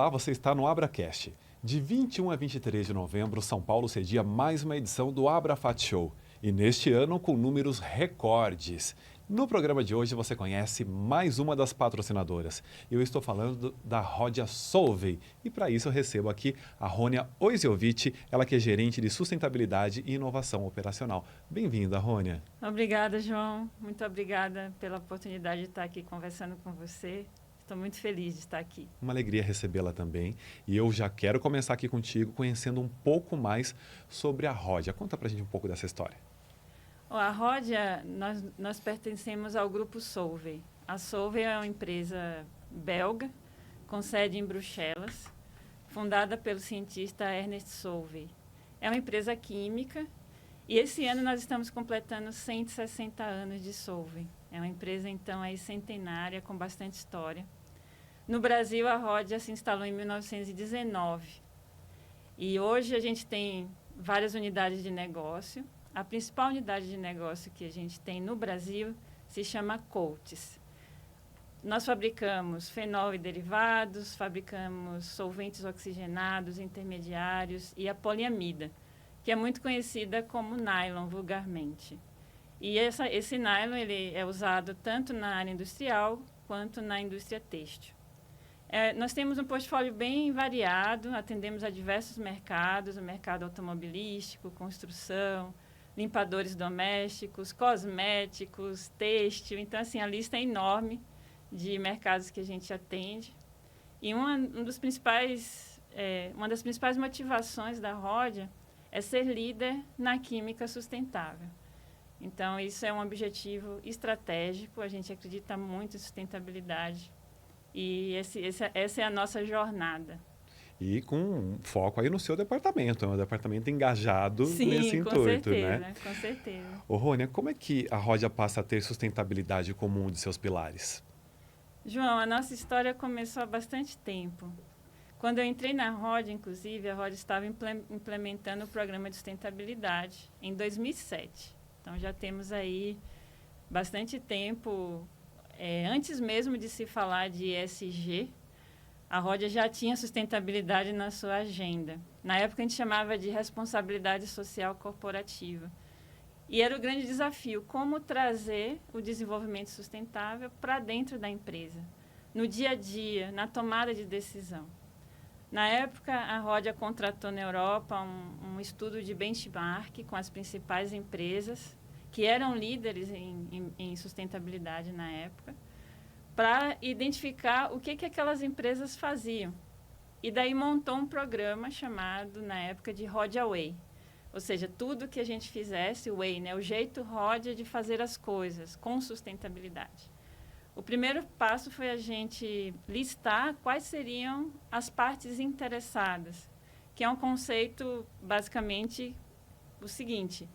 Olá, você está no AbraCast. De 21 a 23 de novembro, São Paulo cedia mais uma edição do AbraFat Show. E neste ano com números recordes. No programa de hoje você conhece mais uma das patrocinadoras. Eu estou falando da Rodia Solvay. E para isso eu recebo aqui a Rônia Oiziovic, ela que é gerente de sustentabilidade e inovação operacional. Bem-vinda, Rônia. Obrigada, João. Muito obrigada pela oportunidade de estar aqui conversando com você. Estou muito feliz de estar aqui. Uma alegria recebê-la também. E eu já quero começar aqui contigo conhecendo um pouco mais sobre a Rodia. Conta pra gente um pouco dessa história. A Rodia, nós pertencemos ao grupo Solvay. A Solvay é uma empresa belga, com sede em Bruxelas, fundada pelo cientista Ernest Solvay. É uma empresa química e esse ano nós estamos completando 160 anos de Solvay. É uma empresa, então, aí centenária, com bastante história. No Brasil, a Rodia se instalou em 1919. E hoje a gente tem várias unidades de negócio. A principal unidade de negócio que a gente tem no Brasil se chama Coates. Nós fabricamos fenol e derivados, fabricamos solventes oxigenados, intermediários e a poliamida, que é muito conhecida como nylon vulgarmente. E esse nylon ele é usado tanto na área industrial quanto na indústria têxtil. Nós temos um portfólio bem variado, atendemos a diversos mercados, o mercado automobilístico, construção, limpadores domésticos, cosméticos, têxtil. Então, assim, a lista é enorme de mercados que a gente atende. E uma das principais motivações da Rodia é ser líder na química sustentável. Então, isso é um objetivo estratégico, a gente acredita muito em sustentabilidade. E essa é a nossa jornada. E com foco aí no seu departamento, é um departamento engajado nesse intuito, né? Com certeza. Ô, Rônia, como é que a Rodia passa a ter sustentabilidade como um de seus pilares? João, a nossa história começou há bastante tempo. Quando eu entrei na Rodia, inclusive, a Rodia estava implementando o programa de sustentabilidade em 2007. Então, já temos aí bastante tempo. Antes mesmo de se falar de ESG, a Rodia já tinha sustentabilidade na sua agenda. Na época, a gente chamava de responsabilidade social corporativa. E era o grande desafio, como trazer o desenvolvimento sustentável para dentro da empresa, no dia a dia, na tomada de decisão. Na época, a Rodia contratou na Europa um estudo de benchmark com as principais empresas, que eram líderes em sustentabilidade na época, para identificar o que aquelas empresas faziam. E daí montou um programa chamado, na época, de Rodia Way. Ou seja, tudo que a gente fizesse, o Way, né, o jeito Rodia de fazer as coisas, com sustentabilidade. O primeiro passo foi a gente listar quais seriam as partes interessadas, que é um conceito, basicamente, o seguinte: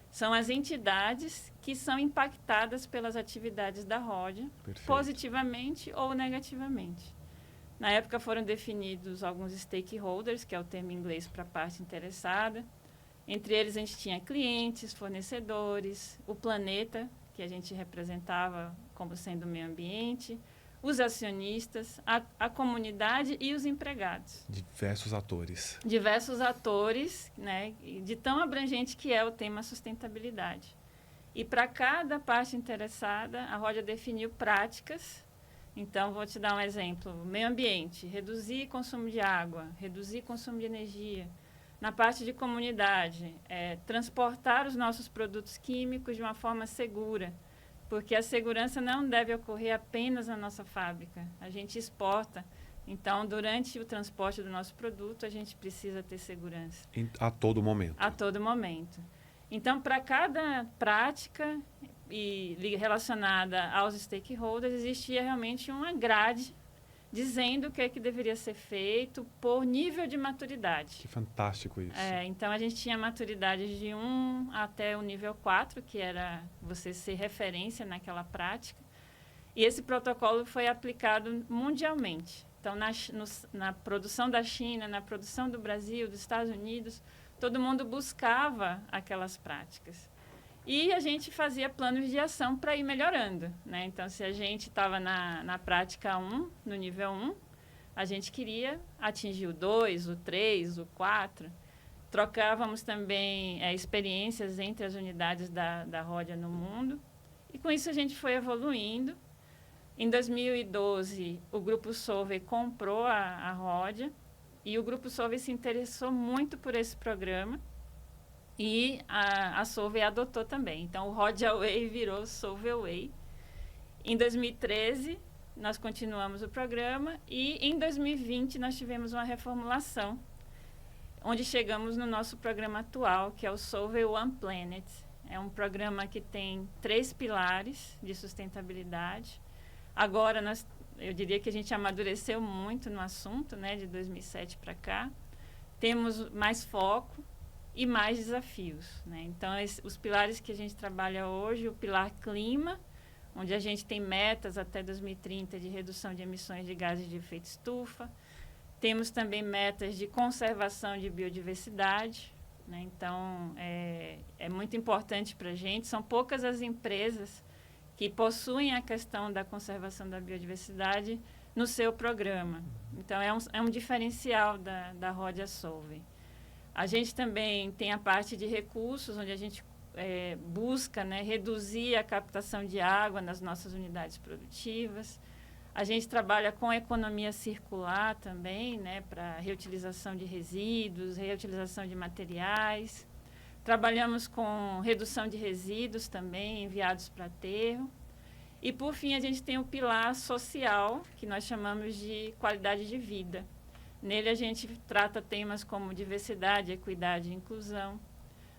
são as entidades que são impactadas pelas atividades da Rodia, positivamente ou negativamente. Na época foram definidos alguns stakeholders, que é o termo em inglês para parte interessada. Entre eles a gente tinha clientes, fornecedores, o planeta, que a gente representava como sendo o meio ambiente, os acionistas, a comunidade e os empregados. Diversos atores. Diversos atores, né, de tão abrangente que é o tema sustentabilidade. E para cada parte interessada, a Rodia definiu práticas. Então, vou te dar um exemplo. Meio ambiente, reduzir consumo de água, reduzir consumo de energia. Na parte de comunidade, transportar os nossos produtos químicos de uma forma segura, porque a segurança não deve ocorrer apenas na nossa fábrica. A gente exporta. Então, durante o transporte do nosso produto, a gente precisa ter segurança. A todo momento. A todo momento. Então, para cada prática relacionada aos stakeholders, existia realmente uma grade dizendo o que é que deveria ser feito por nível de maturidade. Que fantástico isso. Então, a gente tinha maturidade de 1 até o nível 4, que era você ser referência naquela prática. E esse protocolo foi aplicado mundialmente. Então, na produção da China, na produção do Brasil, dos Estados Unidos, todo mundo buscava aquelas práticas. E a gente fazia planos de ação para ir melhorando, né? Então, se a gente estava na prática 1, no nível 1, a gente queria atingir o 2, o 3, o 4. Trocávamos também experiências entre as unidades da Ródia no mundo. E com isso a gente foi evoluindo. Em 2012, o Grupo Solvay comprou a Ródia e o Grupo Solvay se interessou muito por esse programa e a Solvay adotou também. Então, o Ródia Way virou Solvay Way. Em 2013, nós continuamos o programa e em 2020 nós tivemos uma reformulação, onde chegamos no nosso programa atual, que é o Solvay One Planet. É um programa que tem 3 pilares de sustentabilidade. Agora, eu diria que a gente amadureceu muito no assunto, né, de 2007 para cá. Temos mais foco e mais desafios, né? Então, os pilares que a gente trabalha hoje, o pilar clima, onde a gente tem metas até 2030 de redução de emissões de gases de efeito estufa. Temos também metas de conservação de biodiversidade, né? Então, é muito importante para a gente. São poucas as empresas que possuem a questão da conservação da biodiversidade no seu programa. Então, é um diferencial da Ródia Solvay. A gente também tem a parte de recursos, onde a gente busca, né, reduzir a captação de água nas nossas unidades produtivas. A gente trabalha com economia circular também, né, para reutilização de resíduos, reutilização de materiais. Trabalhamos com redução de resíduos também enviados para aterro. E, por fim, a gente tem o pilar social, que nós chamamos de qualidade de vida. Nele, a gente trata temas como diversidade, equidade e inclusão.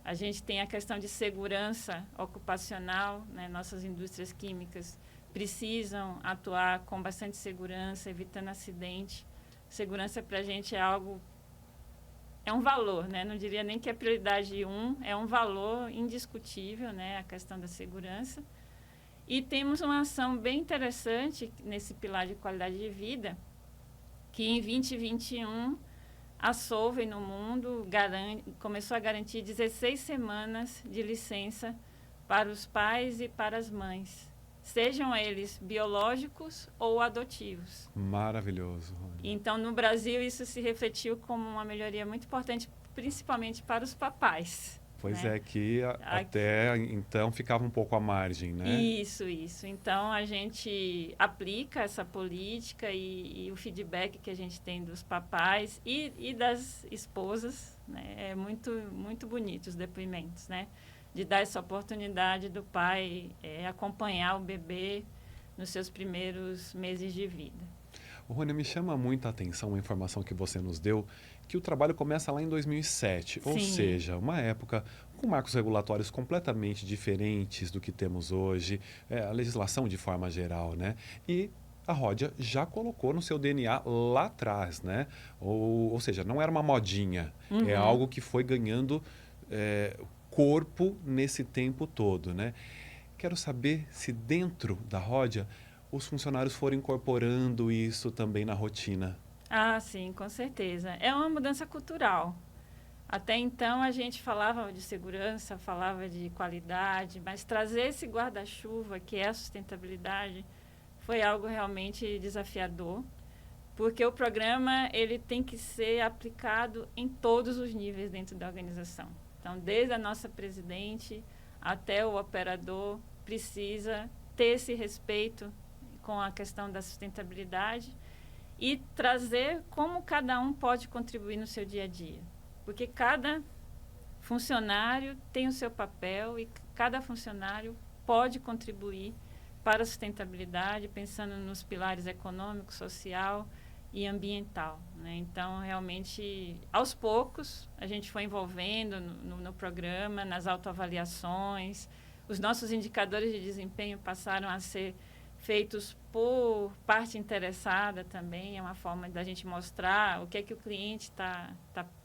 A gente tem a questão de segurança ocupacional, né? Nossas indústrias químicas precisam atuar com bastante segurança, evitando acidente. Segurança, para a gente, é um valor, né? Não diria nem que é prioridade 1, é um valor indiscutível, né? A questão da segurança. E temos uma ação bem interessante nesse pilar de qualidade de vida, que em 2021 a Solvay no mundo começou a garantir 16 semanas de licença para os pais e para as mães, sejam eles biológicos ou adotivos. Maravilhoso. Então, no Brasil, isso se refletiu como uma melhoria muito importante, principalmente para os papais. Pois né? é, que até então ficava um pouco à margem, né? Isso. Então, a gente aplica essa política e o feedback que a gente tem dos papais e das esposas, né? É muito, muito bonito os depoimentos, né? De dar essa oportunidade do pai acompanhar o bebê nos seus primeiros meses de vida. Rônia, me chama muita atenção a informação que você nos deu, que o trabalho começa lá em 2007, ou seja, uma época com marcos regulatórios completamente diferentes do que temos hoje, a legislação de forma geral, né? E a Ródia já colocou no seu DNA lá atrás, né? Ou seja, não era uma modinha, é algo que foi ganhando corpo nesse tempo todo, né? Quero saber se dentro da Ródia os funcionários foram incorporando isso também na rotina. Ah, sim, com certeza. É uma mudança cultural. Até então a gente falava de segurança, falava de qualidade, mas trazer esse guarda-chuva, que é a sustentabilidade, foi algo realmente desafiador, porque o programa ele tem que ser aplicado em todos os níveis dentro da organização. Então, desde a nossa presidente até o operador, precisa ter esse respeito com a questão da sustentabilidade e trazer como cada um pode contribuir no seu dia a dia. Porque cada funcionário tem o seu papel e cada funcionário pode contribuir para a sustentabilidade, pensando nos pilares econômico, social e ambiental, né? Então, realmente, aos poucos, a gente foi envolvendo no programa, nas autoavaliações. Os nossos indicadores de desempenho passaram a ser feitos por parte interessada também, é uma forma da gente mostrar o que é que o cliente está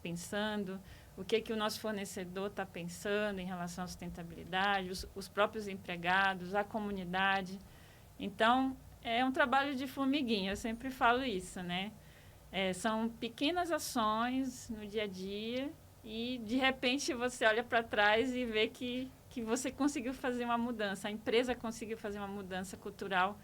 pensando, o que é que o nosso fornecedor está pensando em relação à sustentabilidade, os próprios empregados, a comunidade. Então, é um trabalho de formiguinha, eu sempre falo isso, né? São pequenas ações no dia a dia e, de repente, você olha para trás e vê que você conseguiu fazer uma mudança, a empresa conseguiu fazer uma mudança cultural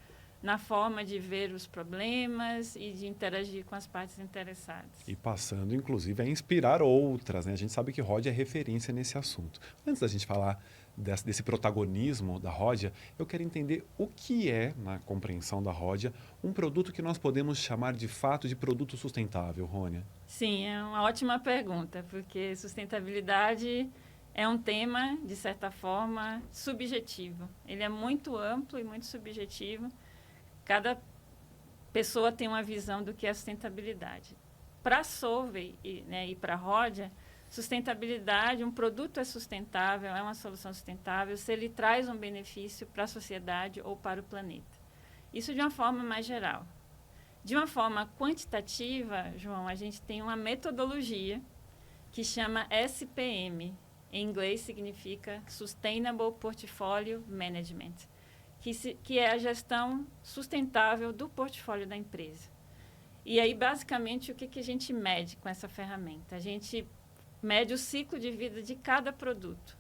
na forma de ver os problemas e de interagir com as partes interessadas. E passando, inclusive, a inspirar outras, né? A gente sabe que Ródia é referência nesse assunto. Antes da gente falar desse protagonismo da Ródia, eu quero entender o que é, na compreensão da Ródia, um produto que nós podemos chamar de fato de produto sustentável, Rônia. Sim, é uma ótima pergunta, porque sustentabilidade é um tema, de certa forma, subjetivo. Ele é muito amplo e muito subjetivo. Cada pessoa tem uma visão do que é sustentabilidade. Para a Solvay e para a Ródia, sustentabilidade, um produto é sustentável, é uma solução sustentável, se ele traz um benefício para a sociedade ou para o planeta. Isso de uma forma mais geral. De uma forma quantitativa, João, a gente tem uma metodologia que chama SPM. Em inglês significa Sustainable Portfolio Management, que é a gestão sustentável do portfólio da empresa. E aí, basicamente, o que a gente mede com essa ferramenta? A gente mede o ciclo de vida de cada produto.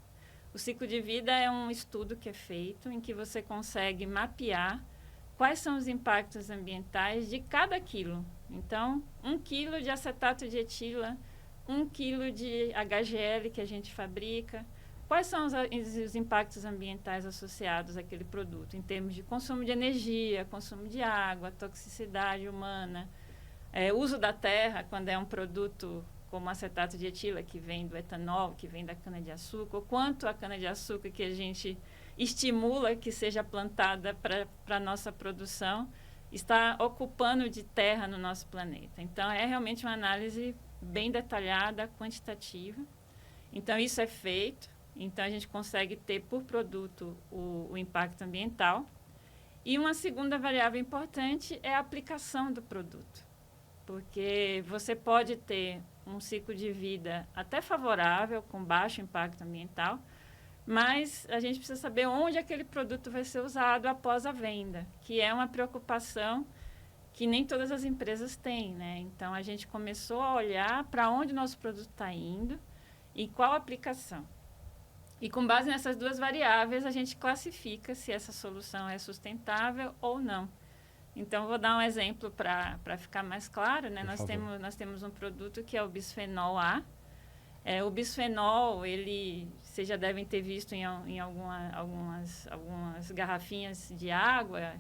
O ciclo de vida é um estudo que é feito em que você consegue mapear quais são os impactos ambientais de cada quilo. Então, 1 quilo de acetato de etila, 1 quilo de HGL que a gente fabrica. Quais são os impactos ambientais associados àquele produto, em termos de consumo de energia, consumo de água, toxicidade humana, uso da terra, quando é um produto como acetato de etila, que vem do etanol, que vem da cana-de-açúcar, ou quanto a cana-de-açúcar que a gente estimula que seja plantada para a nossa produção, está ocupando de terra no nosso planeta. Então, é realmente uma análise bem detalhada, quantitativa. Então, isso é feito. Então, a gente consegue ter por produto o impacto ambiental. E uma segunda variável importante é a aplicação do produto. Porque você pode ter um ciclo de vida até favorável, com baixo impacto ambiental, mas a gente precisa saber onde aquele produto vai ser usado após a venda, que é uma preocupação que nem todas as empresas têm, né? Então, a gente começou a olhar para onde o nosso produto está indo e qual aplicação. E com base nessas duas variáveis, a gente classifica se essa solução é sustentável ou não. Então, vou dar um exemplo para ficar mais claro, né? Nós temos um produto que é o bisfenol A. O bisfenol, vocês já devem ter visto em algumas garrafinhas de água,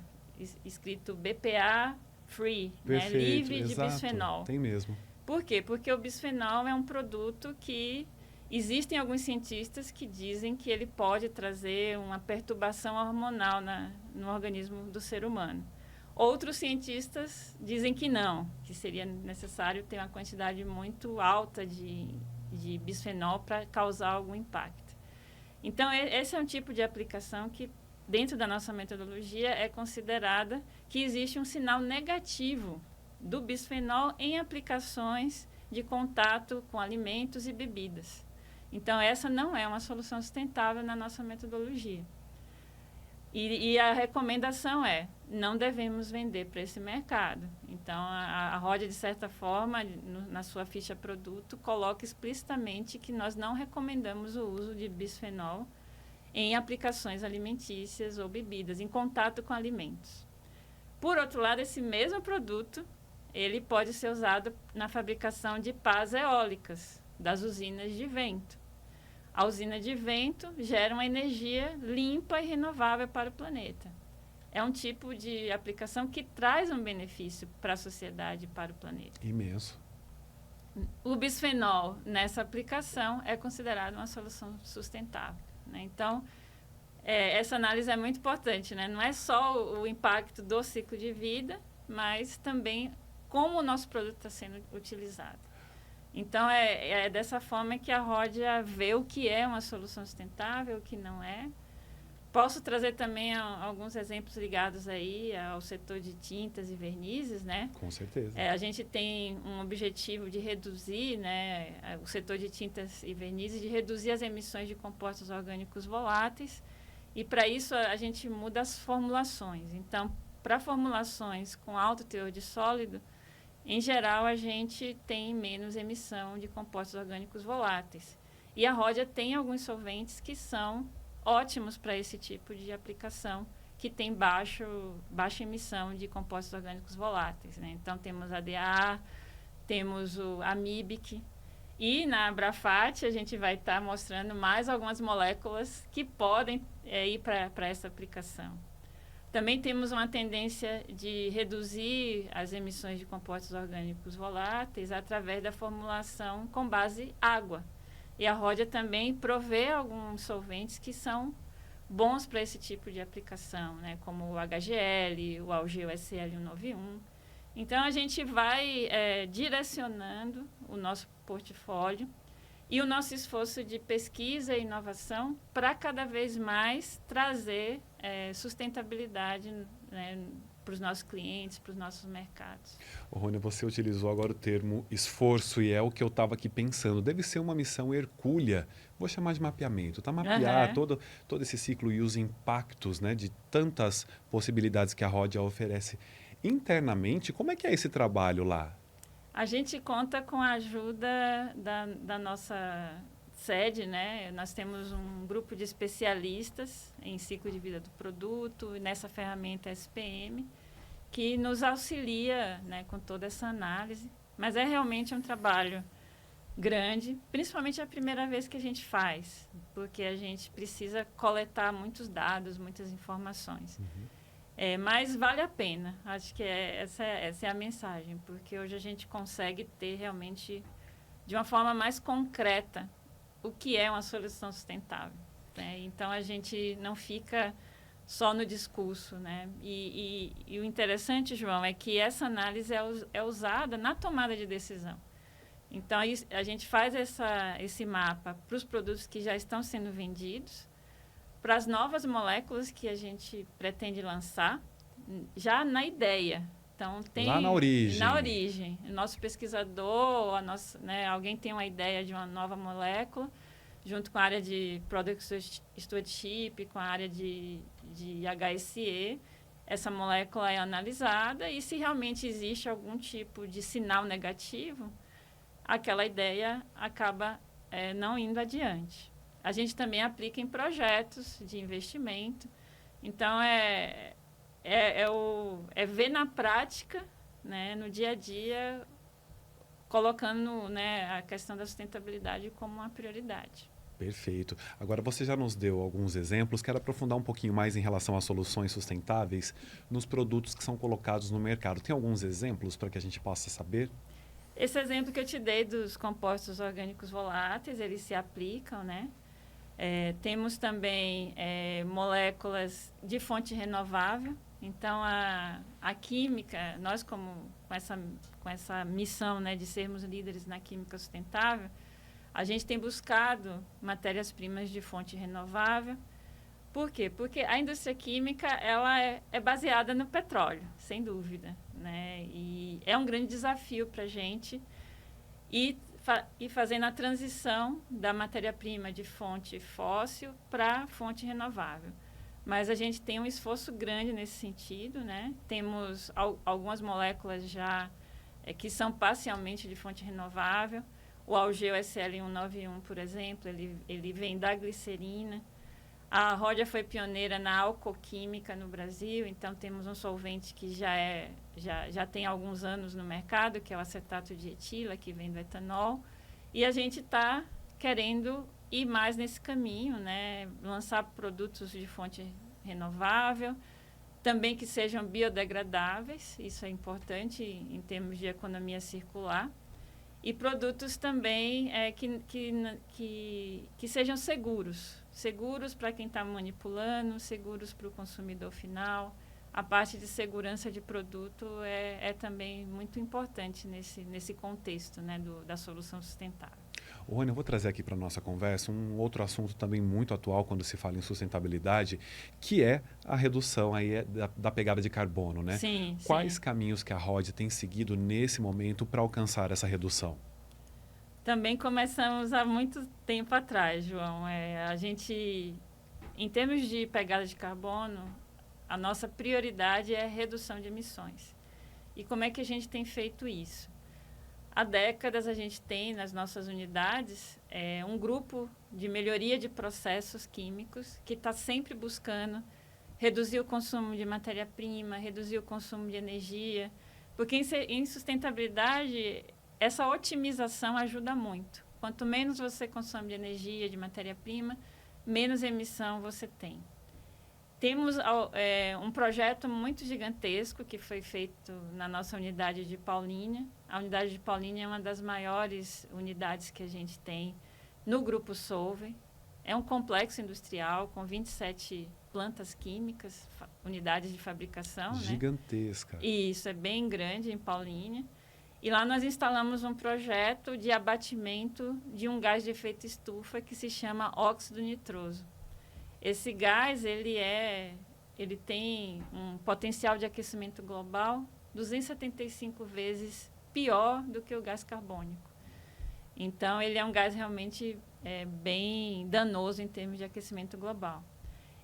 escrito BPA Free, né? Livre de bisfenol. Tem mesmo. Por quê? Porque o bisfenol é um produto que existem alguns cientistas que dizem que ele pode trazer uma perturbação hormonal no organismo do ser humano. Outros cientistas dizem que não, que seria necessário ter uma quantidade muito alta de bisfenol para causar algum impacto. Então, esse é um tipo de aplicação que, dentro da nossa metodologia, é considerada que existe um sinal negativo do bisfenol em aplicações de contato com alimentos e bebidas. Então, essa não é uma solução sustentável na nossa metodologia. E a recomendação é, não devemos vender para esse mercado. Então, a Ródia, de certa forma, na sua ficha produto, coloca explicitamente que nós não recomendamos o uso de bisfenol em aplicações alimentícias ou bebidas, em contato com alimentos. Por outro lado, esse mesmo produto, ele pode ser usado na fabricação de pás eólicas, das usinas de vento. A usina de vento gera uma energia limpa e renovável para o planeta. É um tipo de aplicação que traz um benefício para a sociedade e para o planeta. Imenso. O bisfenol, nessa aplicação, é considerado uma solução sustentável, né? Então, essa análise é muito importante, né? Não é só o impacto do ciclo de vida, mas também como o nosso produto está sendo utilizado. Então, é dessa forma que a Ródia vê o que é uma solução sustentável, o que não é. Posso trazer também alguns exemplos ligados aí ao setor de tintas e vernizes, né? Com certeza. A gente tem um objetivo de reduzir, né, o setor de tintas e vernizes, de reduzir as emissões de compostos orgânicos voláteis. E, para isso, a gente muda as formulações. Então, para formulações com alto teor de sólido, em geral, a gente tem menos emissão de compostos orgânicos voláteis. E a Ródia tem alguns solventes que são ótimos para esse tipo de aplicação, que têm baixa emissão de compostos orgânicos voláteis, né? Então, temos a DA, temos a MIBIC. E na Abrafat, a gente vai estar mostrando mais algumas moléculas que podem ir para essa aplicação. Também temos uma tendência de reduzir as emissões de compostos orgânicos voláteis através da formulação com base água. E a Rhodia também provê alguns solventes que são bons para esse tipo de aplicação, né? Como o HGL, o Algeo SL191. Então, a gente vai direcionando o nosso portfólio e o nosso esforço de pesquisa e inovação para cada vez mais trazer sustentabilidade, né, para os nossos clientes, para os nossos mercados. Rony, você utilizou agora o termo esforço e é o que eu estava aqui pensando. Deve ser uma missão hercúlea, vou chamar de mapeamento, tá? Mapear todo esse ciclo e os impactos, né, de tantas possibilidades que a Rhodia oferece. Internamente, como é que é esse trabalho lá? A gente conta com a ajuda da nossa sede, né? Nós temos um grupo de especialistas em ciclo de vida do produto, nessa ferramenta SPM, que nos auxilia, né, com toda essa análise. Mas é realmente um trabalho grande, principalmente a primeira vez que a gente faz, porque a gente precisa coletar muitos dados, muitas informações. Mas vale a pena, acho que essa é a mensagem, porque hoje a gente consegue ter realmente, de uma forma mais concreta, o que é uma solução sustentável, né? Então, a gente não fica só no discurso, né? E o interessante, João, é que essa análise é usada na tomada de decisão. Então, a gente faz esse mapa para os produtos que já estão sendo vendidos, para as novas moléculas que a gente pretende lançar, já na ideia. Então, lá na origem. Na origem. O nosso pesquisador, né, alguém tem uma ideia de uma nova molécula, junto com a área de Product Stewardship, com a área de HSE. Essa molécula é analisada e, se realmente existe algum tipo de sinal negativo, aquela ideia acaba não indo adiante. A gente também aplica em projetos de investimento. Então, é ver na prática, né, no dia a dia, colocando, né, a questão da sustentabilidade como uma prioridade. Perfeito. Agora, você já nos deu alguns exemplos. Quero aprofundar um pouquinho mais em relação às soluções sustentáveis nos produtos que são colocados no mercado. Tem alguns exemplos para que a gente possa saber? Esse exemplo que eu te dei dos compostos orgânicos voláteis, eles se aplicam, né? Temos também moléculas de fonte renovável. Então, a química, nós com essa missão, né, de sermos líderes na química sustentável, a gente tem buscado matérias-primas de fonte renovável. Por quê? Porque a indústria química ela é baseada no petróleo, sem dúvida, né? E é um grande desafio para a gente ir fazendo a transição da matéria-prima de fonte fóssil para fonte renovável. Mas a gente tem um esforço grande nesse sentido, né? Temos algumas moléculas já que são parcialmente de fonte renovável. O Algeo SL191, por exemplo, ele vem da glicerina. A Rhodia foi pioneira na alcoquímica no Brasil, então temos um solvente que já tem alguns anos no mercado, que é o acetato de etila, que vem do etanol. E a gente está querendo ir mais nesse caminho, né? Lançar produtos de fonte renovável, também que sejam biodegradáveis, isso é importante em termos de economia circular. E produtos também que sejam seguros para quem está manipulando, seguros para o consumidor final. A parte de segurança de produto é também muito importante nesse contexto, né, da solução sustentável. Rony, eu vou trazer aqui para a nossa conversa um outro assunto também muito atual quando se fala em sustentabilidade, que é a redução aí da pegada de carbono, né? Sim, Quais sim. caminhos que a Rhodia tem seguido nesse momento para alcançar essa redução? Também começamos há muito tempo atrás, João. A gente, em termos de pegada de carbono, a nossa prioridade é a redução de emissões. E como é que a gente tem feito isso? Há décadas a gente tem nas nossas unidades um grupo de melhoria de processos químicos que está sempre buscando reduzir o consumo de matéria-prima, reduzir o consumo de energia, porque em sustentabilidade, essa otimização ajuda muito. Quanto menos você consome de energia, de matéria-prima, menos emissão você tem. Temos um projeto muito gigantesco que foi feito na nossa unidade de Paulínia. A unidade de Paulínia é uma das maiores unidades que a gente tem no Grupo Solvay. É um complexo industrial com 27 plantas químicas, unidades de fabricação. Gigantesca. Né? E isso é bem grande em Paulínia. E lá nós instalamos um projeto de abatimento de um gás de efeito estufa que se chama óxido nitroso. Esse gás, ele tem um potencial de aquecimento global 275 vezes pior do que o gás carbônico. Então, ele é um gás realmente bem danoso em termos de aquecimento global.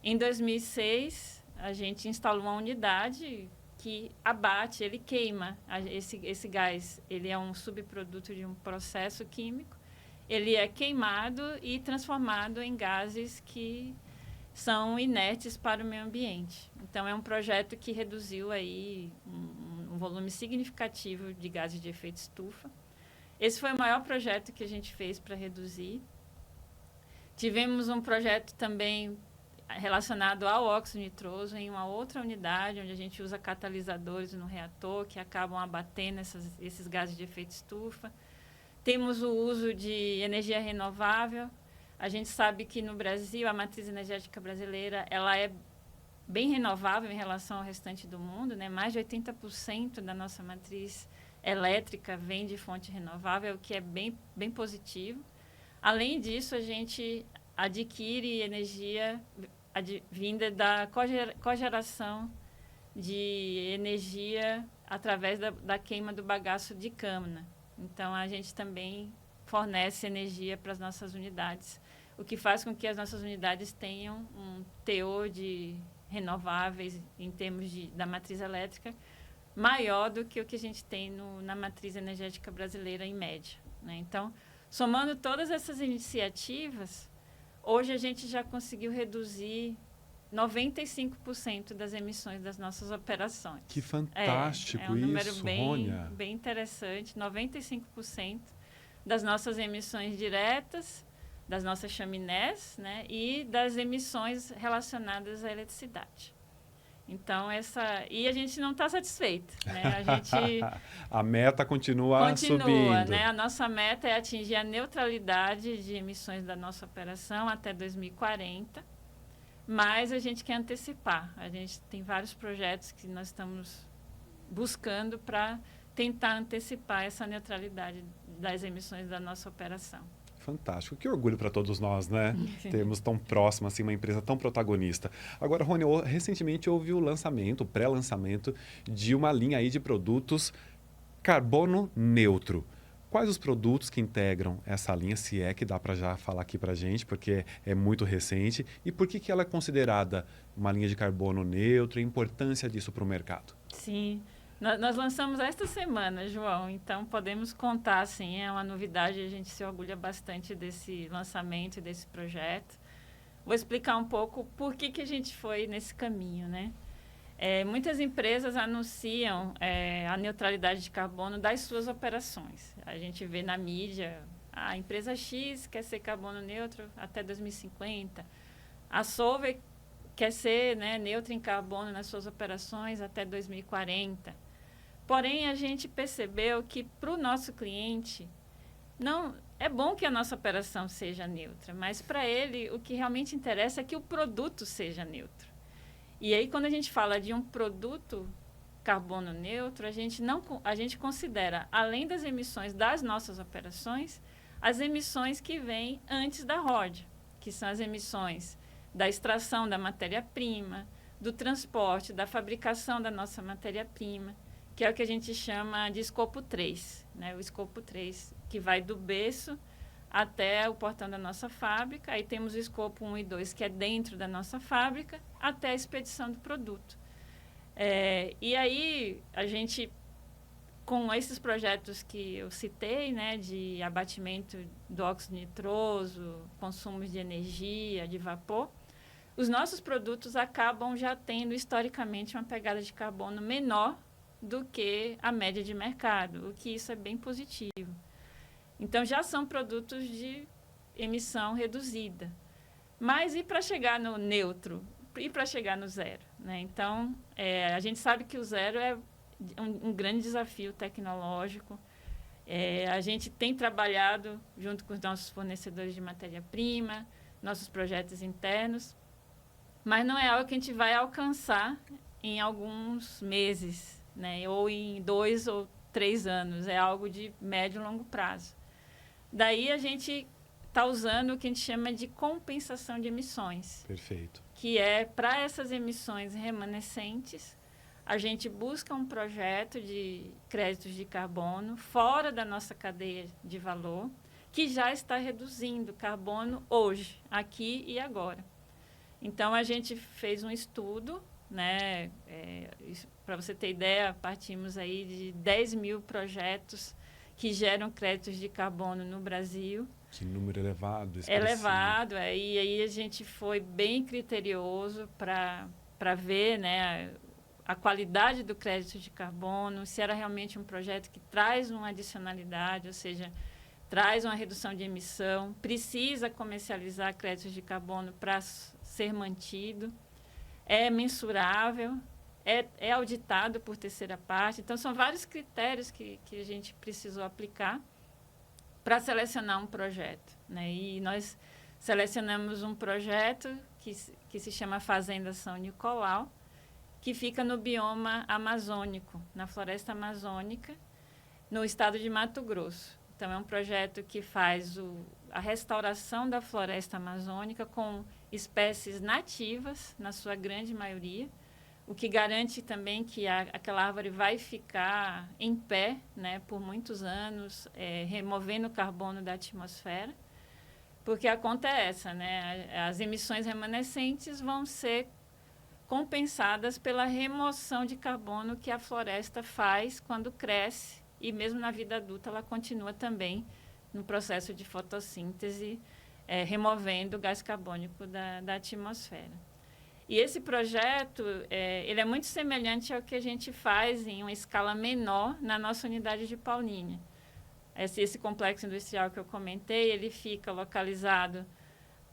Em 2006, a gente instalou uma unidade que abate, ele queima esse gás. Ele é um subproduto de um processo químico. Ele é queimado e transformado em gases que são inertes para o meio ambiente. Então, é um projeto que reduziu aí um volume significativo de gases de efeito estufa. Esse foi o maior projeto que a gente fez para reduzir. Tivemos um projeto também relacionado ao óxido nitroso em uma outra unidade, onde a gente usa catalisadores no reator que acabam abatendo esses gases de efeito estufa. Temos o uso de energia renovável. A gente sabe que no Brasil, a matriz energética brasileira, ela é bem renovável em relação ao restante do mundo, né? Mais de 80% da nossa matriz elétrica vem de fonte renovável, o que é bem, bem positivo. Além disso, a gente adquire energia vinda da cogeração de energia através da queima do bagaço de câmara. Então, a gente também fornece energia para as nossas unidades, o que faz com que as nossas unidades tenham um teor de renováveis em termos da matriz elétrica maior do que o que a gente tem na matriz energética brasileira em média. Né? Então, somando todas essas iniciativas, hoje a gente já conseguiu reduzir 95% das emissões das nossas operações. Que fantástico um número isso, Rônia. Bem interessante. 95% das nossas emissões diretas, das nossas chaminés, né, e das emissões relacionadas à eletricidade. Então, e a gente não está satisfeito. Né? A meta continua subindo. Né? A nossa meta é atingir a neutralidade de emissões da nossa operação até 2040, mas a gente quer antecipar. A gente tem vários projetos que nós estamos buscando para tentar antecipar essa neutralidade das emissões da nossa operação. Fantástico. Que orgulho para todos nós, né? Termos tão próximo, assim, uma empresa tão protagonista. Agora, Rony, recentemente houve o lançamento, o pré-lançamento de uma linha aí de produtos carbono neutro. Quais os produtos que integram essa linha, se é que dá para já falar aqui para a gente, porque é muito recente, e por que ela é considerada uma linha de carbono neutro e a importância disso para o mercado? Sim. Nós lançamos esta semana, João, então podemos contar, assim, é uma novidade, a gente se orgulha bastante desse lançamento e desse projeto. Vou explicar um pouco por que a gente foi nesse caminho, né? Muitas empresas anunciam a neutralidade de carbono das suas operações. A gente vê na mídia, a empresa X quer ser carbono neutro até 2050, a Solvay quer ser, né, neutra em carbono nas suas operações até 2040. Porém, a gente percebeu que para o nosso cliente, não é bom que a nossa operação seja neutra, mas para ele o que realmente interessa é que o produto seja neutro. E aí, quando a gente fala de um produto carbono neutro, a gente considera, além das emissões das nossas operações, as emissões que vêm antes da ROD, que são as emissões da extração da matéria-prima, do transporte, da fabricação da nossa matéria-prima, que é o que a gente chama de escopo 3, né? O escopo 3, que vai do berço até o portão da nossa fábrica. Aí temos o escopo 1 e 2, que é dentro da nossa fábrica, até a expedição do produto. E aí, a gente, com esses projetos que eu citei, né, de abatimento do óxido nitroso, consumos de energia, de vapor, os nossos produtos acabam já tendo, historicamente, uma pegada de carbono menor do que a média de mercado, o que isso é bem positivo. Então, já são produtos de emissão reduzida. Mas e para chegar no neutro? E para chegar no zero? Né? Então, a gente sabe que o zero é um grande desafio tecnológico. A gente tem trabalhado junto com os nossos fornecedores de matéria-prima, nossos projetos internos, mas não é algo que a gente vai alcançar em alguns meses, né? Ou em 2 ou 3 anos. É algo de médio e longo prazo. Daí a gente está usando o que a gente chama de compensação de emissões. Perfeito. Que é, para essas emissões remanescentes, a gente busca um projeto de créditos de carbono fora da nossa cadeia de valor, que já está reduzindo carbono hoje, aqui e agora. Então, a gente fez um estudo, né? Para você ter ideia, partimos aí de 10 mil projetos que geram créditos de carbono no Brasil. Que número elevado, expressivo. Elevado, e aí a gente foi bem criterioso para ver, né, a qualidade do crédito de carbono, se era realmente um projeto que traz uma adicionalidade, ou seja, traz uma redução de emissão, precisa comercializar créditos de carbono para ser mantido, é mensurável, é auditado por terceira parte. Então, são vários critérios que a gente precisou aplicar para selecionar um projeto, né? E nós selecionamos um projeto que se chama Fazenda São Nicolau, que fica no bioma amazônico, na floresta amazônica, no estado de Mato Grosso. Então, é um projeto que faz a restauração da floresta amazônica com espécies nativas, na sua grande maioria, o que garante também que aquela árvore vai ficar em pé, né, por muitos anos, removendo o carbono da atmosfera, porque a conta é essa, né? As emissões remanescentes vão ser compensadas pela remoção de carbono que a floresta faz quando cresce, e mesmo na vida adulta ela continua também no processo de fotossíntese, removendo o gás carbônico da atmosfera. E esse projeto, ele é muito semelhante ao que a gente faz em uma escala menor na nossa unidade de Paulínia. Esse complexo industrial que eu comentei, ele fica localizado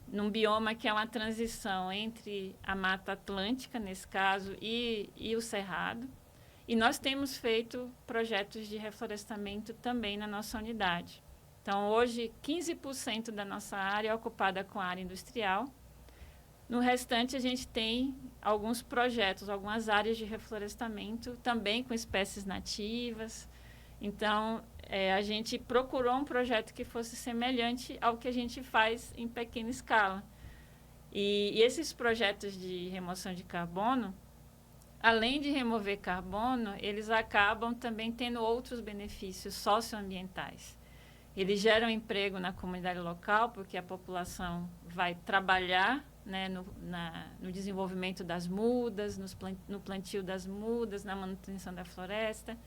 num bioma que é uma transição entre a Mata Atlântica, nesse caso, e o Cerrado. E nós temos feito projetos de reflorestamento também na nossa unidade. Então, hoje, 15% da nossa área é ocupada com área industrial. No restante, a gente tem alguns projetos, algumas áreas de reflorestamento, também com espécies nativas. Então, a gente procurou um projeto que fosse semelhante ao que a gente faz em pequena escala. E esses projetos de remoção de carbono, além de remover carbono, eles acabam também tendo outros benefícios socioambientais. Eles geram emprego na comunidade local, porque a população vai trabalhar, né, no desenvolvimento das mudas, no plantio das mudas, na manutenção da floresta.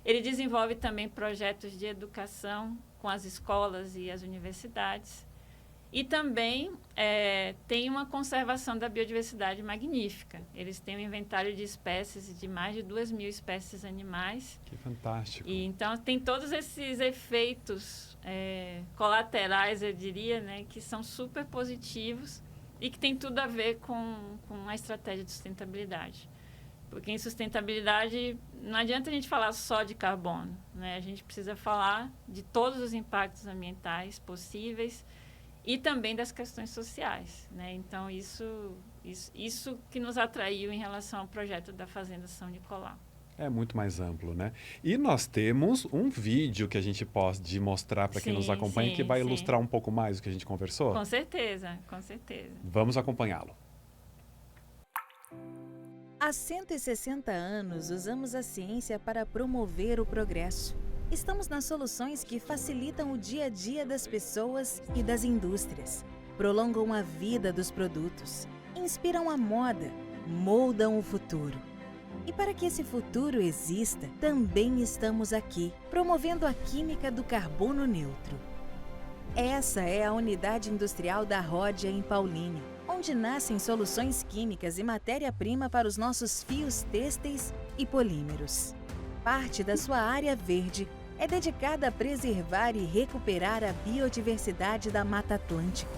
Ele desenvolve também projetos de educação com as escolas e as universidades. E também tem uma conservação da biodiversidade magnífica. Eles têm um inventário de espécies de mais de 2.000 espécies animais. Que fantástico. E, então, tem todos esses efeitos colaterais, eu diria, né, que são super positivos e que tem tudo a ver com a estratégia de sustentabilidade. Porque em sustentabilidade não adianta a gente falar só de carbono, né? A gente precisa falar de todos os impactos ambientais possíveis e também das questões sociais, né? Então, isso que nos atraiu em relação ao projeto da Fazenda São Nicolau. É muito mais amplo, né? E nós temos um vídeo que a gente pode mostrar para quem nos acompanha, que vai ilustrar um pouco mais o que a gente conversou? Com certeza, com certeza. Vamos acompanhá-lo. Há 160 anos, usamos a ciência para promover o progresso. Estamos nas soluções que facilitam o dia a dia das pessoas e das indústrias, prolongam a vida dos produtos, inspiram a moda, moldam o futuro. E para que esse futuro exista, também estamos aqui, promovendo a química do carbono neutro. Essa é a unidade industrial da Rhodia em Paulínia, onde onde nascem soluções químicas e matéria-prima para os nossos fios têxteis e polímeros. Parte da sua área verde é dedicada a preservar e recuperar a biodiversidade da Mata Atlântica.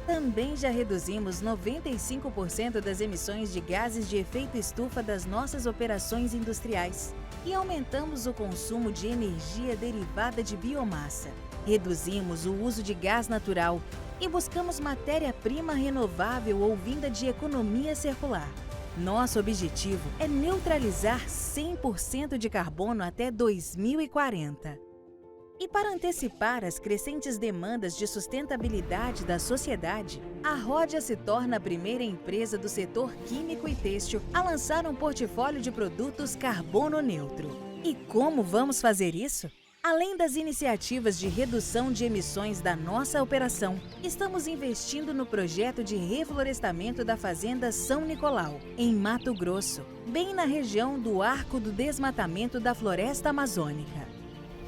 Também já reduzimos 95% das emissões de gases de efeito estufa das nossas operações industriais e aumentamos o consumo de energia derivada de biomassa. Reduzimos o uso de gás natural e buscamos matéria-prima renovável ou vinda de economia circular. Nosso objetivo é neutralizar 100% de carbono até 2040. E para antecipar as crescentes demandas de sustentabilidade da sociedade, a Rhodia se torna a primeira empresa do setor químico e têxtil a lançar um portfólio de produtos carbono neutro. E como vamos fazer isso? Além das iniciativas de redução de emissões da nossa operação, estamos investindo no projeto de reflorestamento da Fazenda São Nicolau, em Mato Grosso, bem na região do Arco do Desmatamento da Floresta Amazônica.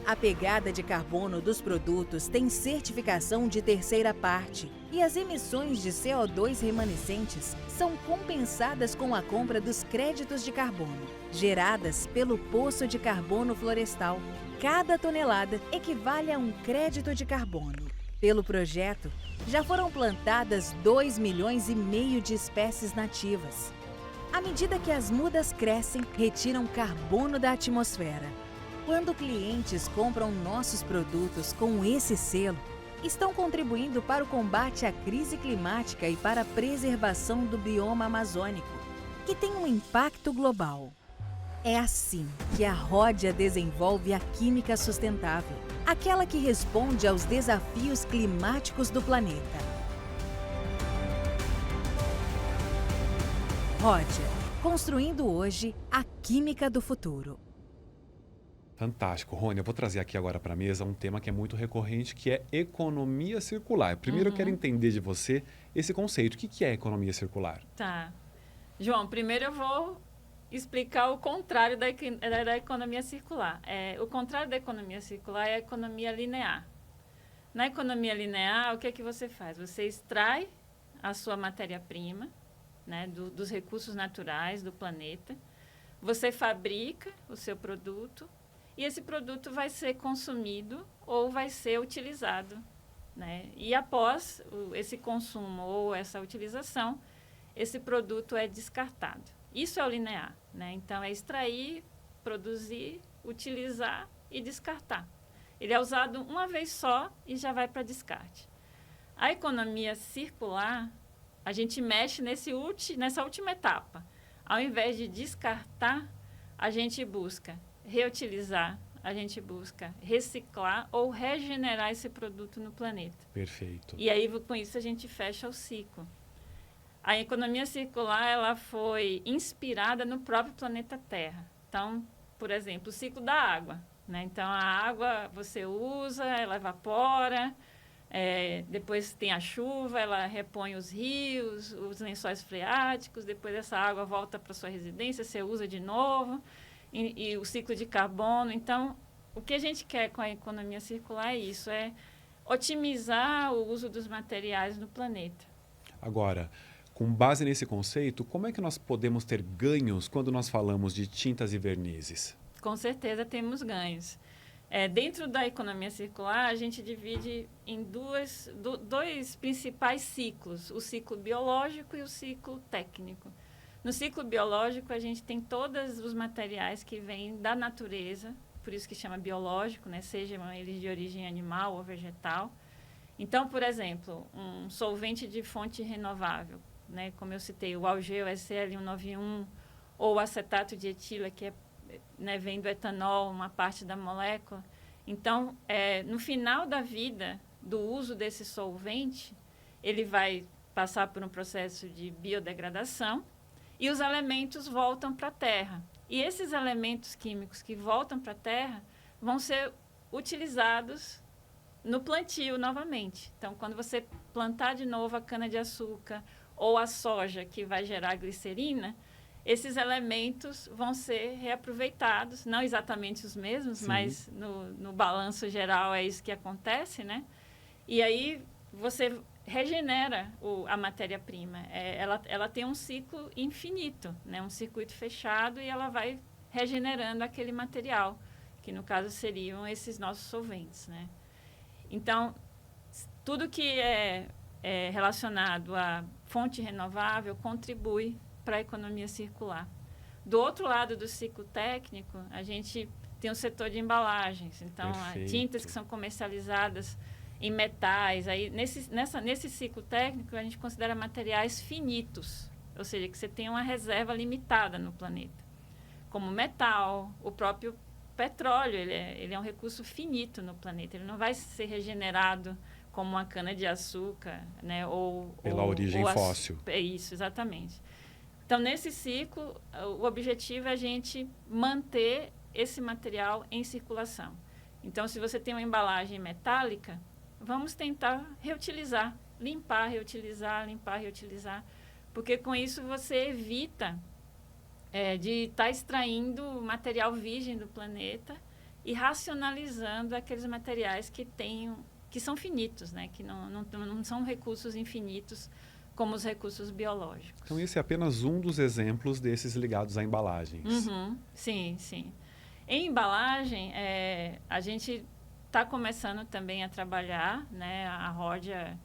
A pegada de carbono dos produtos tem certificação de terceira parte e as emissões de CO2 remanescentes são compensadas com a compra dos créditos de carbono, geradas pelo Poço de Carbono Florestal. Cada tonelada equivale a um crédito de carbono. Pelo projeto, já foram plantadas 2,5 milhões de espécies nativas. À medida que as mudas crescem, retiram carbono da atmosfera. Quando clientes compram nossos produtos com esse selo, estão contribuindo para o combate à crise climática e para a preservação do bioma amazônico, que tem um impacto global. É assim que a Rhodia desenvolve a química sustentável, aquela que responde aos desafios climáticos do planeta. Rhodia, construindo hoje a química do futuro. Fantástico. Rony, eu vou trazer aqui agora para a mesa um tema que é muito recorrente, que é economia circular. Primeiro eu quero entender de você esse conceito. O que é economia circular? Tá. João, primeiro eu vou explicar o contrário da economia circular. O contrário da economia circular é a economia linear. Na economia linear, o que é que você faz? Você extrai a sua matéria-prima, né, dos recursos naturais do planeta, você fabrica o seu produto e esse produto vai ser consumido ou vai ser utilizado, né? E após esse consumo ou essa utilização, esse produto é descartado. Isso é o linear, né? Então, é extrair, produzir, utilizar e descartar. Ele é usado uma vez só e já vai para descarte. A economia circular, a gente mexe nessa última etapa. Ao invés de descartar, a gente busca reutilizar, a gente busca reciclar ou regenerar esse produto no planeta. Perfeito. E aí, com isso, a gente fecha o ciclo. A economia circular, ela foi inspirada no próprio planeta Terra. Então, por exemplo, o ciclo da água, né? Então, a água você usa, ela evapora, depois tem a chuva, ela repõe os rios, os lençóis freáticos, depois essa água volta para sua residência, você usa de novo, e o ciclo de carbono. Então, o que a gente quer com a economia circular é isso, é otimizar o uso dos materiais no planeta. Agora, com base nesse conceito, como é que nós podemos ter ganhos quando nós falamos de tintas e vernizes? Com certeza temos ganhos. Dentro da economia circular, a gente divide em dois principais ciclos, o ciclo biológico e o ciclo técnico. No ciclo biológico, a gente tem todos os materiais que vêm da natureza, por isso que chama biológico, né? Sejam eles de origem animal ou vegetal. Então, por exemplo, um solvente de fonte renovável, né? Como eu citei, o algeu SL191 ou o acetato de etila, que vem do etanol, uma parte da molécula. Então, no final da vida do uso desse solvente, ele vai passar por um processo de biodegradação e os elementos voltam para a terra. E esses elementos químicos que voltam para a terra vão ser utilizados no plantio novamente. Então, quando você plantar de novo a cana-de-açúcar ou a soja, que vai gerar glicerina, esses elementos vão ser reaproveitados, não exatamente os mesmos, sim, mas no balanço geral é isso que acontece, né? E aí você regenera a matéria-prima. Ela tem um ciclo infinito, né? Um circuito fechado, e ela vai regenerando aquele material, que no caso seriam esses nossos solventes, né? Então, tudo que é relacionado à fonte renovável contribui para a economia circular. Do outro lado do ciclo técnico, a gente tem o setor de embalagens. Então, tintas que são comercializadas em metais. Aí, nesse ciclo técnico, a gente considera materiais finitos, ou seja, que você tem uma reserva limitada no planeta. Como metal, o próprio petróleo, ele é um recurso finito no planeta. Ele não vai ser regenerado como uma cana-de-açúcar, né? Pela origem fóssil. É isso, exatamente. Então, nesse ciclo, o objetivo é a gente manter esse material em circulação. Então, se você tem uma embalagem metálica, vamos tentar reutilizar, limpar, reutilizar, porque com isso você evita de estar extraindo material virgem do planeta e racionalizando aqueles materiais que são finitos, né? Que não são recursos infinitos como os recursos biológicos. Então, esse é apenas um dos exemplos desses ligados a embalagens. Uhum, sim. Em embalagem, a gente está começando também a trabalhar, né? A Rhodia,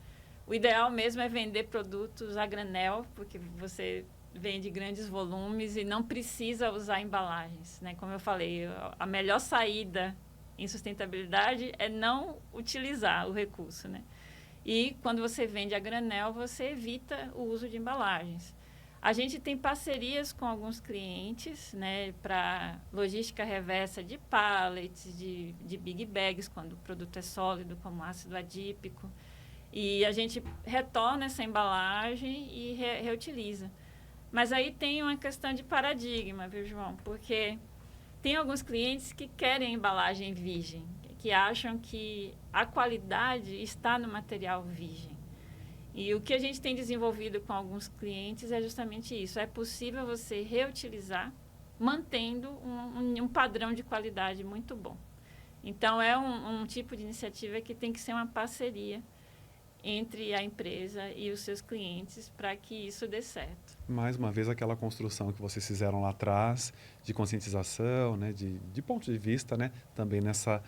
o ideal mesmo é vender produtos a granel, porque você vende grandes volumes e não precisa usar embalagens, né? Como eu falei, a melhor saída em sustentabilidade é não utilizar o recurso, né? E quando você vende a granel, você evita o uso de embalagens. A gente tem parcerias com alguns clientes, né, para logística reversa de pallets, de big bags, quando o produto é sólido, como ácido adípico. E a gente retorna essa embalagem e reutiliza. Mas aí tem uma questão de paradigma, viu, João? Porque tem alguns clientes que querem embalagem virgem, que acham que a qualidade está no material virgem. E o que a gente tem desenvolvido com alguns clientes é justamente isso. É possível você reutilizar, mantendo um padrão de qualidade muito bom. Então, é um tipo de iniciativa que tem que ser uma parceria entre a empresa e os seus clientes para que isso dê certo. Mais uma vez, aquela construção que vocês fizeram lá atrás, de conscientização, né, de ponto de vista, né, também nessa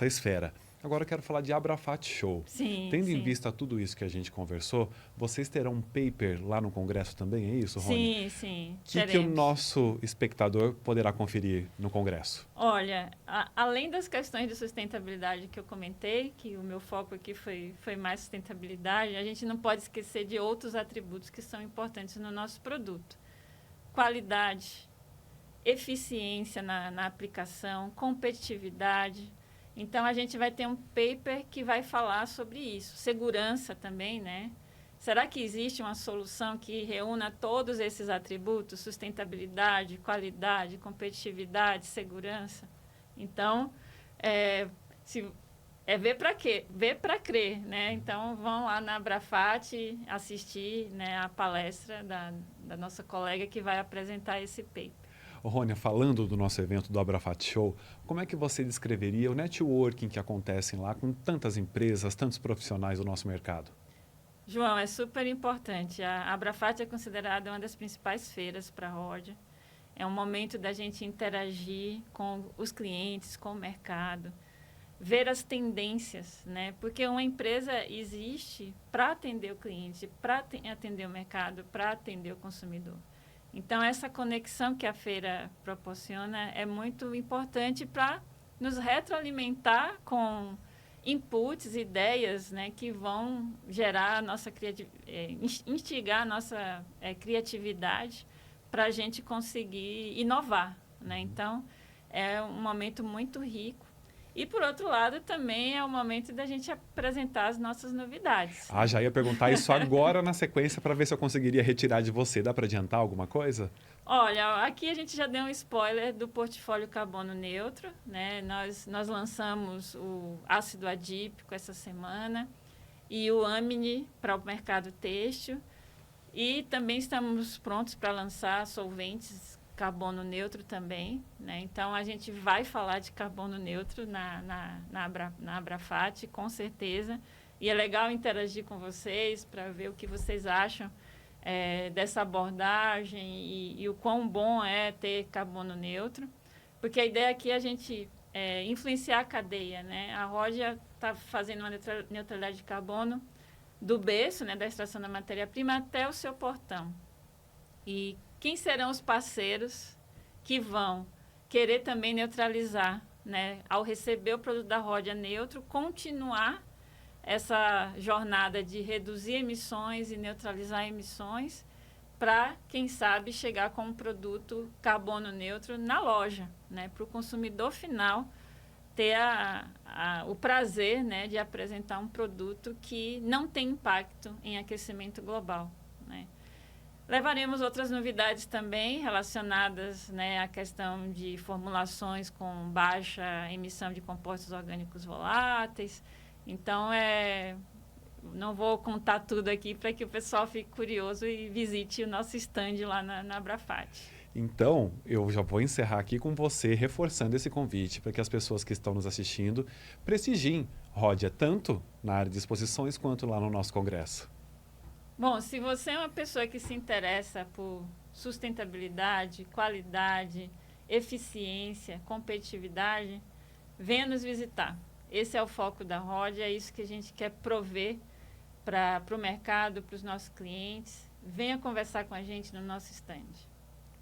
esfera. Agora eu quero falar de Abrafat Show. Sim, Tendo em vista tudo isso que a gente conversou, vocês terão um paper lá no Congresso também, é isso, Rony? Sim. O que o nosso espectador poderá conferir no Congresso? Olha, além das questões de sustentabilidade que eu comentei, que o meu foco aqui foi mais sustentabilidade, a gente não pode esquecer de outros atributos que são importantes no nosso produto. Qualidade, eficiência na aplicação, competitividade. Então, a gente vai ter um paper que vai falar sobre isso. Segurança também, né? Será que existe uma solução que reúna todos esses atributos? Sustentabilidade, qualidade, competitividade, segurança? Então, ver para quê? Ver para crer, né? Então, vão lá na Abrafat assistir, né, a palestra da nossa colega que vai apresentar esse paper. Rônia, falando do nosso evento do Abrafat Show, como é que você descreveria o networking que acontece lá com tantas empresas, tantos profissionais do nosso mercado? João, é super importante. A Abrafat é considerada uma das principais feiras para a Rhodia. É um momento da gente interagir com os clientes, com o mercado, ver as tendências, né? Porque uma empresa existe para atender o cliente, para atender o mercado, para atender o consumidor. Então, essa conexão que a feira proporciona é muito importante para nos retroalimentar com inputs, ideias, né, que vão gerar a nossa instigar a nossa criatividade para a gente conseguir inovar, né? Então, é um momento muito rico. E, por outro lado, também é o momento da gente apresentar as nossas novidades. Já ia perguntar isso agora na sequência para ver se eu conseguiria retirar de você. Dá para adiantar alguma coisa? Olha, aqui a gente já deu um spoiler do portfólio carbono neutro, né? Nós lançamos o ácido adípico essa semana e o Amine para o mercado têxtil. E também estamos prontos para lançar solventes carbono neutro também, né? Então, a gente vai falar de carbono neutro na Abrafat, com certeza. E é legal interagir com vocês para ver o que vocês acham dessa abordagem e o quão bom é ter carbono neutro. Porque a ideia aqui é a gente influenciar a cadeia, né? A Rodia está fazendo uma neutralidade de carbono do berço, né, da extração da matéria-prima até o seu portão. E quem serão os parceiros que vão querer também neutralizar, né, ao receber o produto da Rodia neutro, continuar essa jornada de reduzir emissões e neutralizar emissões para, quem sabe, chegar com um produto carbono neutro na loja, né, para o consumidor final ter o prazer, né, de apresentar um produto que não tem impacto em aquecimento global, né. Levaremos outras novidades também relacionadas, né, à questão de formulações com baixa emissão de compostos orgânicos voláteis. Então, não vou contar tudo aqui para que o pessoal fique curioso e visite o nosso stand lá na Abrafat. Então, eu já vou encerrar aqui com você, reforçando esse convite para que as pessoas que estão nos assistindo prestigiem Rodia, tanto na área de exposições quanto lá no nosso congresso. Bom, se você é uma pessoa que se interessa por sustentabilidade, qualidade, eficiência, competitividade, venha nos visitar. Esse é o foco da Rodia, é isso que a gente quer prover para o mercado, para os nossos clientes. Venha conversar com a gente no nosso stand.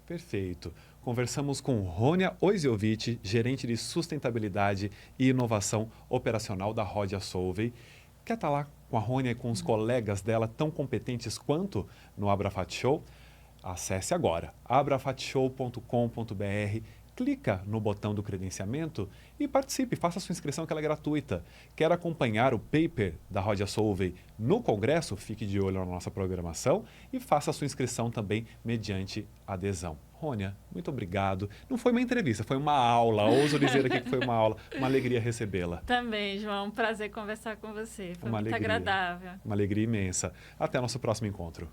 Perfeito. Conversamos com Rônia Oiziovic, gerente de sustentabilidade e inovação operacional da Rodia Solvay. Quer estar lá com a Rônia e com os colegas dela tão competentes quanto no Abrafat Show? Acesse agora abrafatshow.com.br, clica no botão do credenciamento e participe, faça sua inscrição que ela é gratuita. Quer acompanhar o paper da Rodia Solvay no congresso? Fique de olho na nossa programação e faça sua inscrição também mediante adesão. Rônia, muito obrigado. Não foi uma entrevista, foi uma aula. Ouso dizer aqui que foi uma aula. Uma alegria recebê-la. Também, João. Um prazer conversar com você. Foi muito agradável. Uma alegria imensa. Até nosso próximo encontro.